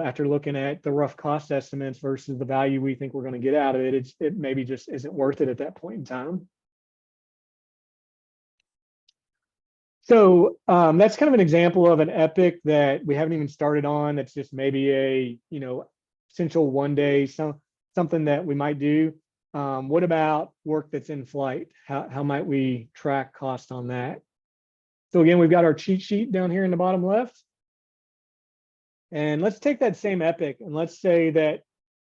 [SPEAKER 3] after looking at the rough cost estimates versus the value we think we're going to get out of it, it maybe just isn't worth it at that point in time. So that's kind of an example of an epic that we haven't even started on. That's just maybe a, essential one day, something that we might do. What about work that's in flight? How might we track cost on that? So again, we've got our cheat sheet down here in the bottom left. And let's take that same epic and let's say that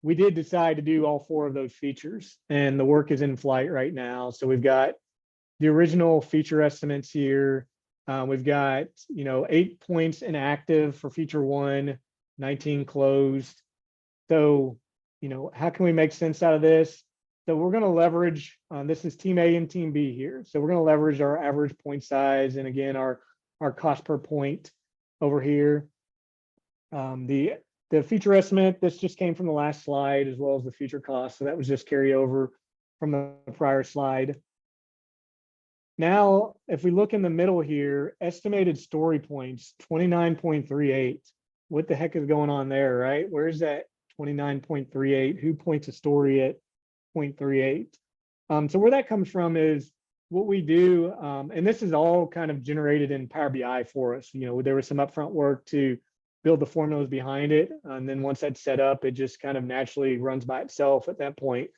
[SPEAKER 3] we did decide to do all 4 of those features and the work is in flight right now. So we've got the original feature estimates here. We've got, 8 points inactive for feature 1, 19 closed. So, how can we make sense out of this? So we're going to leverage, this is team A and team B here. So we're going to leverage our average point size and again, our cost per point over here. The feature estimate, this just came from the last slide as well as the feature cost. So that was just carryover from the prior slide. Now, if we look in the middle here, estimated story points, 29.38. What the heck is going on there, right? Where's that 29.38? Who points a story at 0.38? So where that comes from is what we do, and this is all kind of generated in Power BI for us. There was some upfront work to build the formulas behind it. And then once that's set up, it just kind of naturally runs by itself at that point.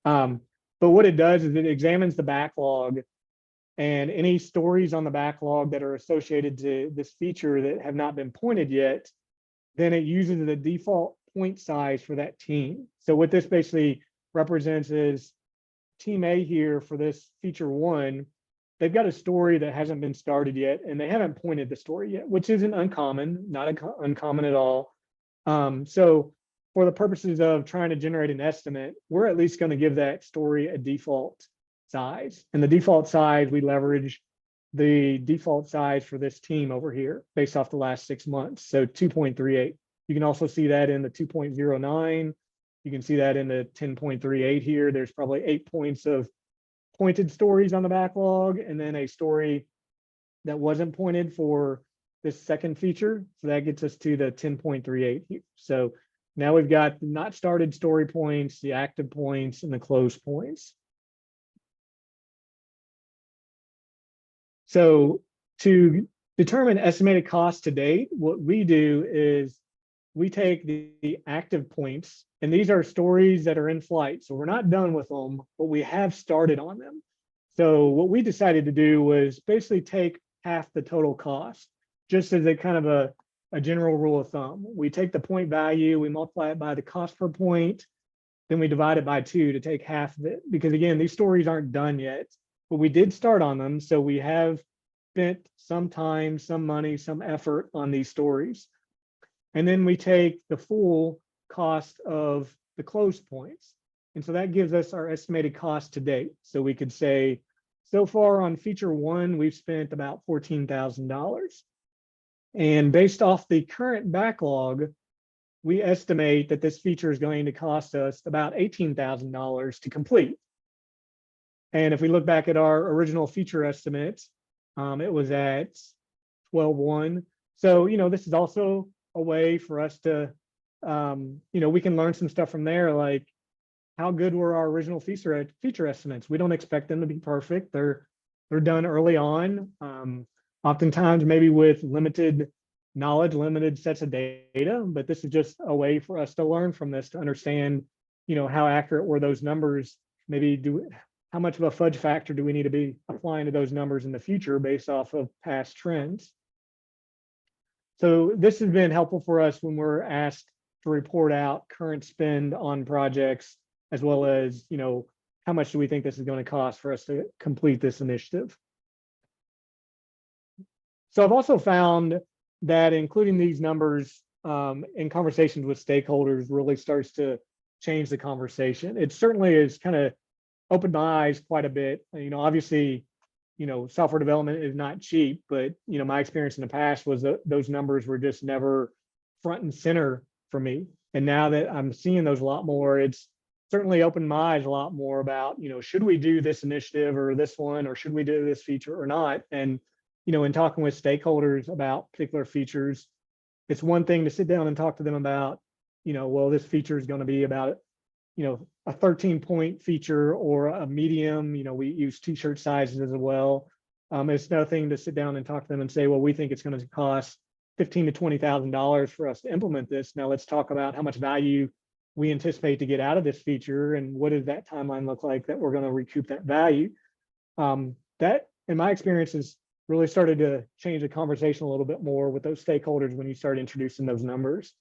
[SPEAKER 3] But what it does is it examines the backlog and any stories on the backlog that are associated to this feature that have not been pointed yet, then it uses the default point size for that team. So what this basically represents is team A here for this feature 1, they've got a story that hasn't been started yet, and they haven't pointed the story yet, which isn't uncommon, not uncommon at all. So for the purposes of trying to generate an estimate, we're at least going to give that story a default size. And the default size, we leverage the default size for this team over here based off the last 6 months. So 2.38. You can also see that in the 2.09. You can see that in the 10.38 here. There's probably 8 points of pointed stories on the backlog, and then a story that wasn't pointed for this second feature. So that gets us to the 10.38 here. So now we've got the not started story points, the active points, and the closed points. So to determine estimated cost to date, what we do is we take the active points, and these are stories that are in flight. So we're not done with them, but we have started on them. So what we decided to do was basically take half the total cost, just as a kind of a general rule of thumb. We take the point value, we multiply it by the cost per point, then we divide it by 2 to take half of it. Because again, these stories aren't done yet, but we did start on them. So we have spent some time, some money, some effort on these stories. And then we take the full cost of the closed points. And so that gives us our estimated cost to date. So we could say, so far on feature 1, we've spent about $14,000. And based off the current backlog, we estimate that this feature is going to cost us about $18,000 to complete. And if we look back at our original feature estimate, it was at 12.1. So, this is also a way for us to, we can learn some stuff from there, like how good were our original feature estimates. We don't expect them to be perfect. They're done early on, oftentimes maybe with limited knowledge, limited sets of data, but this is just a way for us to learn from this, to understand, how accurate were those numbers, maybe how much of a fudge factor do we need to be applying to those numbers in the future based off of past trends. So this has been helpful for us when we're asked to report out current spend on projects, as well as, how much do we think this is going to cost for us to complete this initiative. So I've also found that including these numbers in conversations with stakeholders really starts to change the conversation. It certainly has kind of opened my eyes quite a bit. Obviously, software development is not cheap, but, my experience in the past was that those numbers were just never front and center for me. And now that I'm seeing those a lot more, it's certainly opened my eyes a lot more about, should we do this initiative or this one, or should we do this feature or not? And, in talking with stakeholders about particular features, it's one thing to sit down and talk to them about, well, this feature is going to be about, a 13-point feature or a medium. We use t-shirt sizes as well. It's another thing to sit down and talk to them and say, well, we think it's going to cost $15,000 to $20,000 for us to implement this. Now let's talk about how much value we anticipate to get out of this feature, and what does that timeline look like that we're going to recoup that value. That, in my experience, has really started to change the conversation a little bit more with those stakeholders when you start introducing those numbers.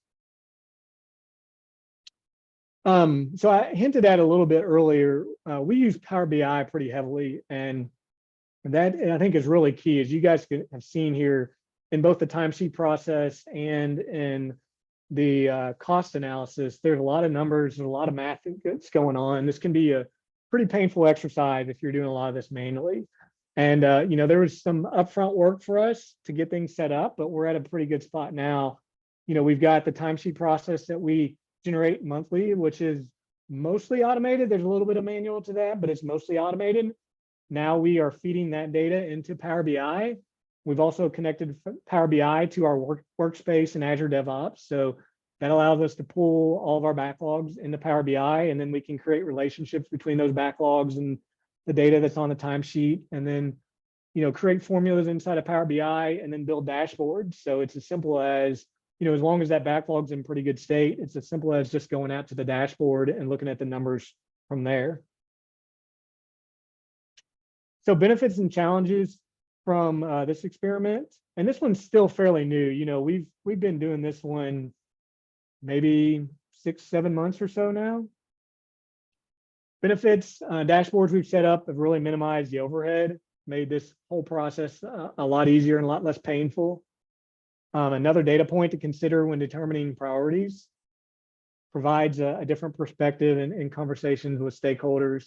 [SPEAKER 3] So I hinted at a little bit earlier, we use Power BI pretty heavily, and that, I think, is really key. As you guys have seen here in both the timesheet process and in the cost analysis, there's a lot of numbers and a lot of math that's going on. This can be a pretty painful exercise if you're doing a lot of this manually. And, there was some upfront work for us to get things set up, but we're at a pretty good spot now. We've got the timesheet process that we generate monthly, which is mostly automated. There's a little bit of manual to that, but it's mostly automated. Now we are feeding that data into Power BI. We've also connected Power BI to our workspace and Azure DevOps. So that allows us to pull all of our backlogs into Power BI, and then we can create relationships between those backlogs and the data that's on the timesheet, and then, create formulas inside of Power BI and then build dashboards. So it's as simple as, as long as that backlog's in pretty good state, it's as simple as just going out to the dashboard and looking at the numbers from there. So benefits and challenges from this experiment, and this one's still fairly new. We've been doing this one maybe 6, 7 months or so now. Benefits, dashboards we've set up have really minimized the overhead, made this whole process a lot easier and a lot less painful. Another data point to consider when determining priorities, provides a different perspective in conversations with stakeholders.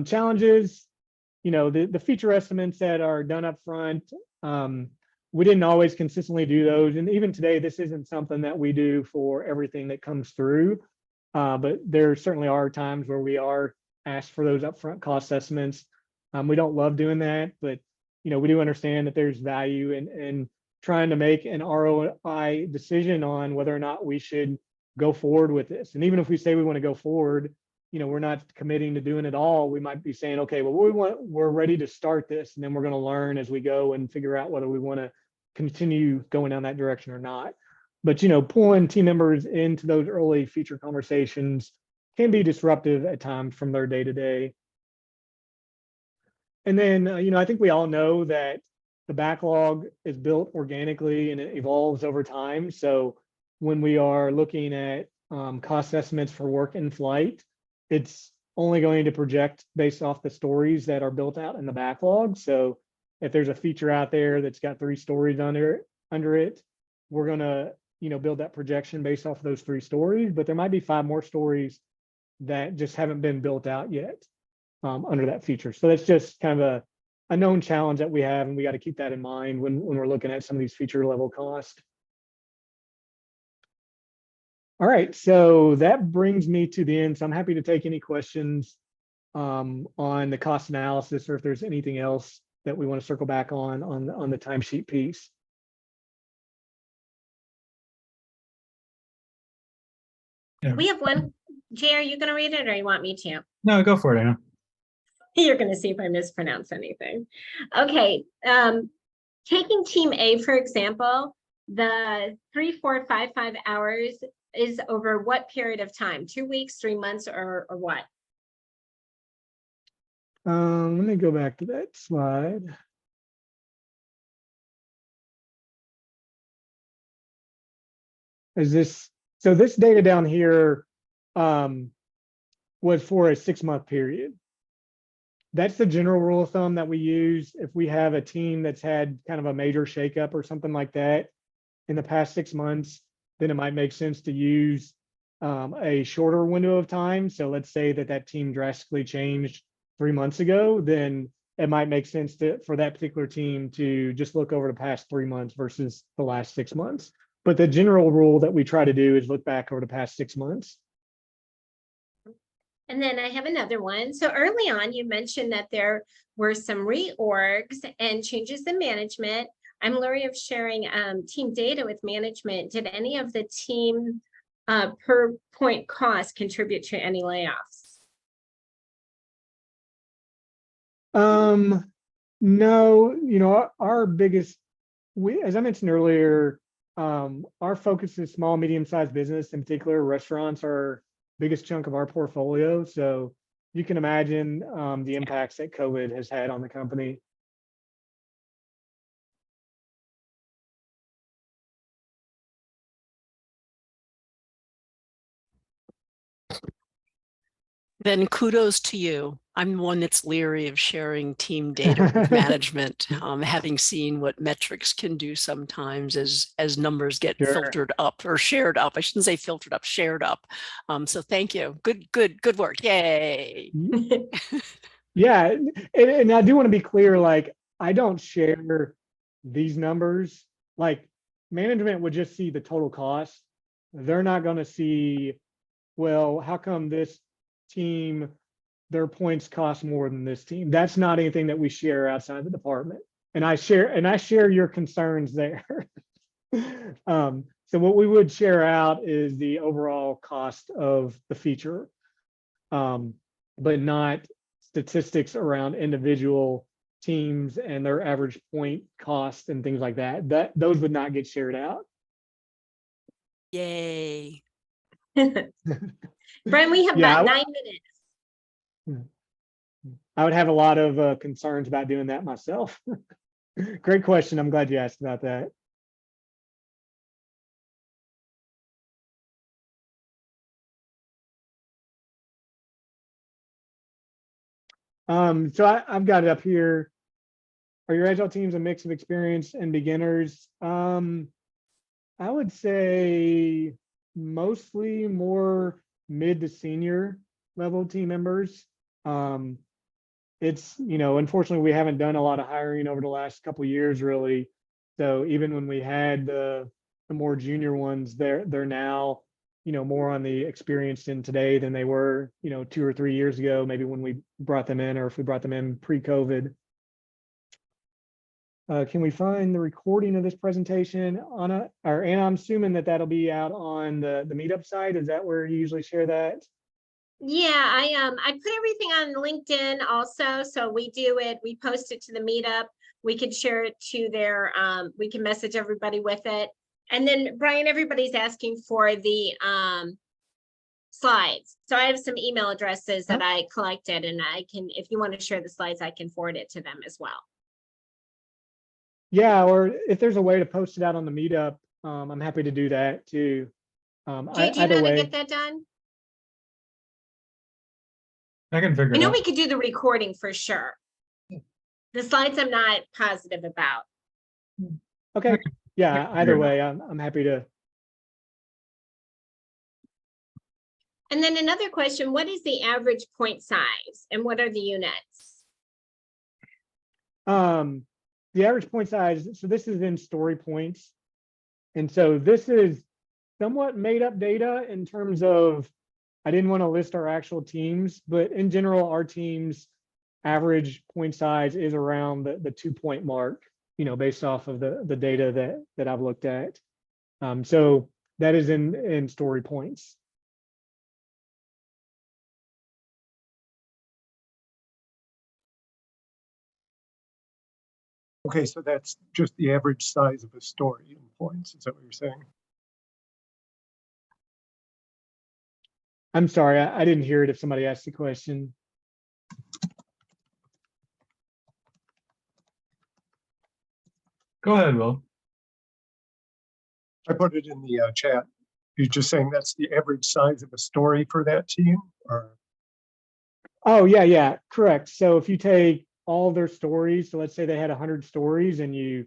[SPEAKER 3] Challenges, the feature estimates that are done up front, we didn't always consistently do those. And even today, this isn't something that we do for everything that comes through. But there certainly are times where we are asked for those upfront cost estimates. We don't love doing that, but we do understand that there's value in trying to make an ROI decision on whether or not we should go forward with this. And even if we say we want to go forward, we're not committing to doing it all. We might be saying, okay, well, we're ready to start this, and then we're going to learn as we go and figure out whether we want to continue going down that direction or not. But pulling team members into those early feature conversations can be disruptive at times from their day-to-day. And then I think we all know that the backlog is built organically and it evolves over time. So when we are looking at cost estimates for work in flight, it's only going to project based off the stories that are built out in the backlog. So if there's a feature out there that's got 3 stories under it, we're going to build that projection based off of those 3 stories, but there might be 5 more stories that just haven't been built out yet under that feature. So that's just kind of a known challenge that we have, and we got to keep that in mind when we're looking at some of these feature level costs. All right, so that brings me to the end. So I'm happy to take any questions on the cost analysis, or if there's anything else that we want to circle back on the timesheet piece.
[SPEAKER 1] Yeah.
[SPEAKER 2] We have one. Jay, are you going to read it or you want me to?
[SPEAKER 1] No, go for it, Anna.
[SPEAKER 2] You're going to see if I mispronounce anything. Okay. Taking team A, for example, the 3, 4, 5, 5 hours is over what period of time? 2 weeks, 3 months, or what?
[SPEAKER 3] Let me go back to that slide. So this data down here was for a 6-month period. That's the general rule of thumb that we use if we have a team that's had kind of a major shakeup or something like that in the past 6 months. Then it might make sense to use a shorter window of time. So let's say that team drastically changed 3 months ago, then it might make sense for that particular team to just look over the past 3 months versus the last 6 months. But the general rule that we try to do is look back over the past 6 months.
[SPEAKER 2] And then I have another one. So early on, you mentioned that there were some reorgs and changes in management. I'm leery of sharing team data with management. Did any of the team per point cost contribute to any layoffs?
[SPEAKER 3] No, our biggest, as I mentioned earlier, our focus is small, medium-sized business. In particular, restaurants are biggest chunk of our portfolio. So you can imagine the impacts that COVID has had on the company.
[SPEAKER 4] Then kudos to you. I'm the one that's leery of sharing team data with management, having seen what metrics can do sometimes as numbers get filtered up or shared up. I shouldn't say filtered up, shared up. So thank you. Good work. Yay.
[SPEAKER 3] Yeah, and I do want to be clear, like, I don't share these numbers. Like, management would just see the total cost. They're not going to see, well, how come this team, their points cost more than this team? That's not anything that we share outside the department. And I share your concerns there. So what we would share out is the overall cost of the feature, but not statistics around individual teams and their average point cost and things like that. Those would not get shared out.
[SPEAKER 4] Yay.
[SPEAKER 2] Bryan, we have about 9 minutes.
[SPEAKER 3] I would have a lot of concerns about doing that myself. Great question. I'm glad you asked about that. So I've got it up here. Are your agile teams a mix of experienced and beginners? I would say mostly more mid to senior level team members. It's, unfortunately, we haven't done a lot of hiring over the last couple of years, really. So even when we had the more junior ones, they're now, more on the experienced end today than they were, 2 or 3 years ago, maybe when we brought them in, or if we brought them in pre-COVID. Can we find the recording of this presentation, Anna? Or Anna, I'm assuming that that'll be out on the Meetup site. Is that where you usually share that?
[SPEAKER 2] Yeah, I put everything on LinkedIn also. So we do it, we post it to the Meetup. We could share it to their, we can message everybody with it. And then Bryan, everybody's asking for the slides. So I have some email addresses that I collected, and I can, if you want to share the slides, I can forward it to them as well.
[SPEAKER 3] Yeah, or if there's a way to post it out on the Meetup, I'm happy to do that too.
[SPEAKER 2] Jay, do you know how to get that done?
[SPEAKER 1] I can figure it out.
[SPEAKER 2] I know we could do the recording for sure. The slides I'm not positive about.
[SPEAKER 3] Okay. Yeah, either way, I'm happy to.
[SPEAKER 2] And then another question, what is the average point size and what are the units?
[SPEAKER 3] The average point size, so this is in story points. And so this is somewhat made up data in terms of, I didn't want to list our actual teams, but in general, our team's average point size is around the 2-point mark, based off of the data that I've looked at. So that is in story points.
[SPEAKER 5] Okay, so that's just the average size of a story in points. Is that what you're saying?
[SPEAKER 3] I'm sorry, I didn't hear it if somebody asked the question.
[SPEAKER 1] Go ahead, Will.
[SPEAKER 5] I put it in the chat. You're just saying that's the average size of a story for that team? Or?
[SPEAKER 3] Oh, yeah, correct. So if you take all their stories, so let's say they had 100 stories and you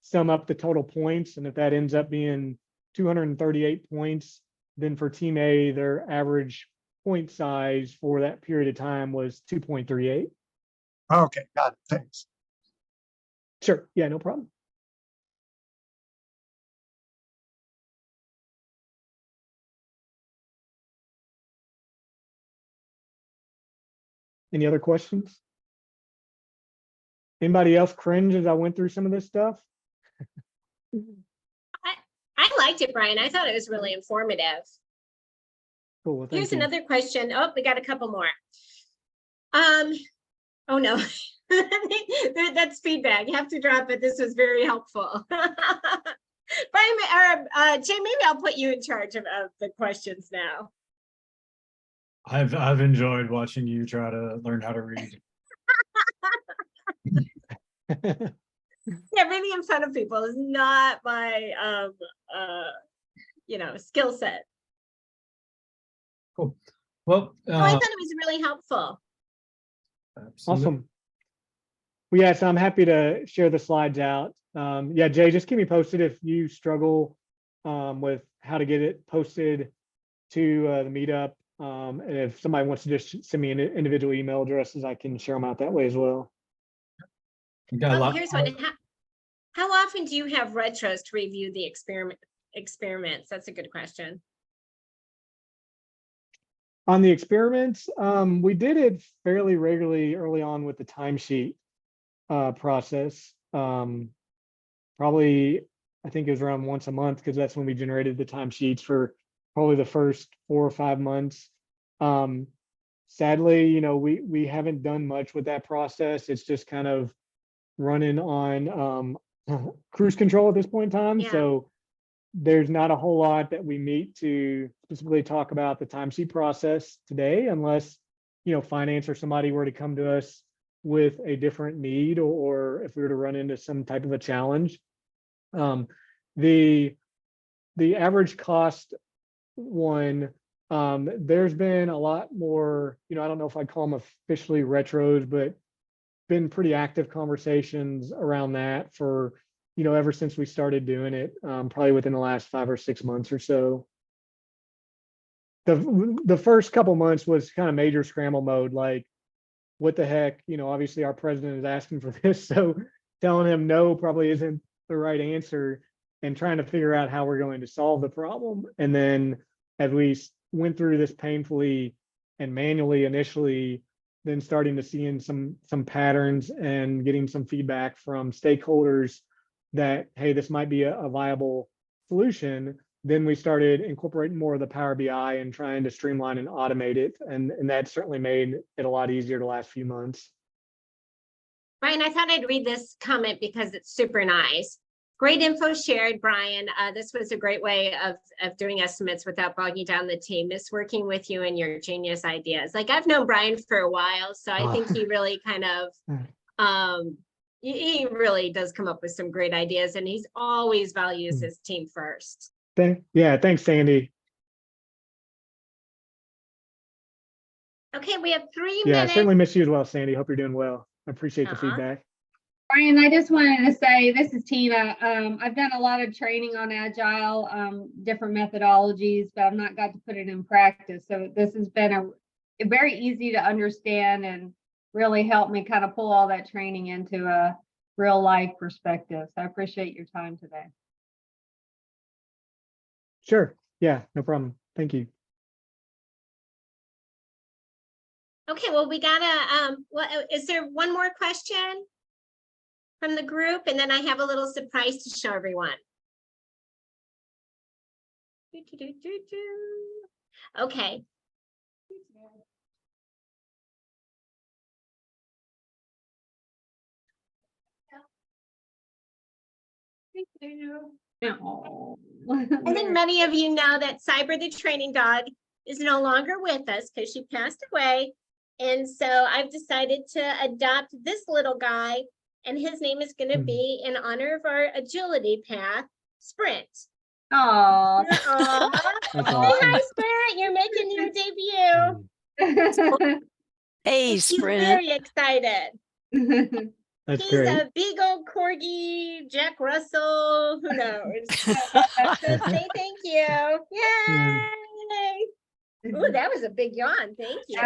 [SPEAKER 3] sum up the total points, and if that ends up being 238 points, then for team A, their average point size for that period of time was 2.38.
[SPEAKER 5] Okay, got it. Thanks.
[SPEAKER 3] Sure. Yeah, no problem. Any other questions? Anybody else cringe as I went through some of this stuff?
[SPEAKER 2] I liked it, Bryan. I thought it was really informative.
[SPEAKER 3] Cool. Well,
[SPEAKER 2] Here's
[SPEAKER 3] you.
[SPEAKER 2] Another question. Oh, we got a couple more. Oh no, that's feedback. You have to drop it. This was very helpful. Bryan, or Jay, maybe I'll put you in charge of the questions now.
[SPEAKER 1] I've enjoyed watching you try to learn how to read.
[SPEAKER 2] Yeah, reading in front of people is not my skill set.
[SPEAKER 1] Cool. Well,
[SPEAKER 2] I thought it was really helpful.
[SPEAKER 1] Absolutely.
[SPEAKER 3] Awesome. Well, yeah, so I'm happy to share the slides out. Yeah, Jay, just keep me posted if you struggle with how to get it posted to the Meetup. And if somebody wants to just send me an individual email addresses, I can share them out that way as well.
[SPEAKER 2] Here's one. How often do you have retros to review the experiments? That's a good question.
[SPEAKER 3] On the experiments, we did it fairly regularly early on with the timesheet process. Probably, I think it was around once a month, because that's when we generated the timesheets for probably the first 4 or 5 months. Sadly, we haven't done much with that process. It's just kind of running on cruise control at this point in time. Yeah. So there's not a whole lot that we meet to specifically talk about the timesheet process today, unless, finance or somebody were to come to us with a different need, or if we were to run into some type of a challenge. The average cost one There's been a lot more, I don't know if I'd call them officially retros, but been pretty active conversations around that for, ever since we started doing it, probably within the last 5 or 6 months or so. The first couple months was kind of major scramble mode, like, what the heck, obviously our president is asking for this, so telling him no probably isn't the right answer, and trying to figure out how we're going to solve the problem. And then as we went through this painfully and manually initially, then starting to see in some patterns and getting some feedback from stakeholders that, hey, this might be a viable solution. Then we started incorporating more of the Power BI and trying to streamline and automate it. And that certainly made it a lot easier the last few months.
[SPEAKER 2] Brian, I thought I'd read this comment because it's super nice. Great info shared, Brian. This was a great way of doing estimates without bogging down the team. Miss working with you and your genius ideas. Like, I've known Brian for a while, so I think he really kind of, he really does come up with some great ideas, and he's always values his team first.
[SPEAKER 3] Yeah, thanks, Sandy.
[SPEAKER 2] Okay, we have 3
[SPEAKER 3] Yeah,
[SPEAKER 2] minutes.
[SPEAKER 3] I certainly miss you as well, Sandy. Hope you're doing well. I appreciate the feedback.
[SPEAKER 6] Brian, I just wanted to say, this is Tina. I've done a lot of training on Agile, different methodologies, but I've not got to put it in practice. So this has been a very easy to understand and really helped me kind of pull all that training into a real life perspective. So I appreciate your time today.
[SPEAKER 3] Sure. Yeah, no problem. Thank you.
[SPEAKER 2] Okay, well, we gotta, is there one more question from the group? And then I have a little surprise to show everyone. Okay. I think many of you know that Cyber the training dog is no longer with us because she passed away. And so I've decided to adopt this little guy, and his name is going to be in honor of our agility path, Sprint.
[SPEAKER 6] Oh,
[SPEAKER 2] Hi, Sprint. You're making your debut.
[SPEAKER 4] Hey,
[SPEAKER 2] He's
[SPEAKER 4] Sprint.
[SPEAKER 2] very excited.
[SPEAKER 3] That's
[SPEAKER 2] He's
[SPEAKER 3] great.
[SPEAKER 2] a big old corgi, Jack Russell, who knows? So say thank you. Yay! Ooh, that was a big yawn. Thank you.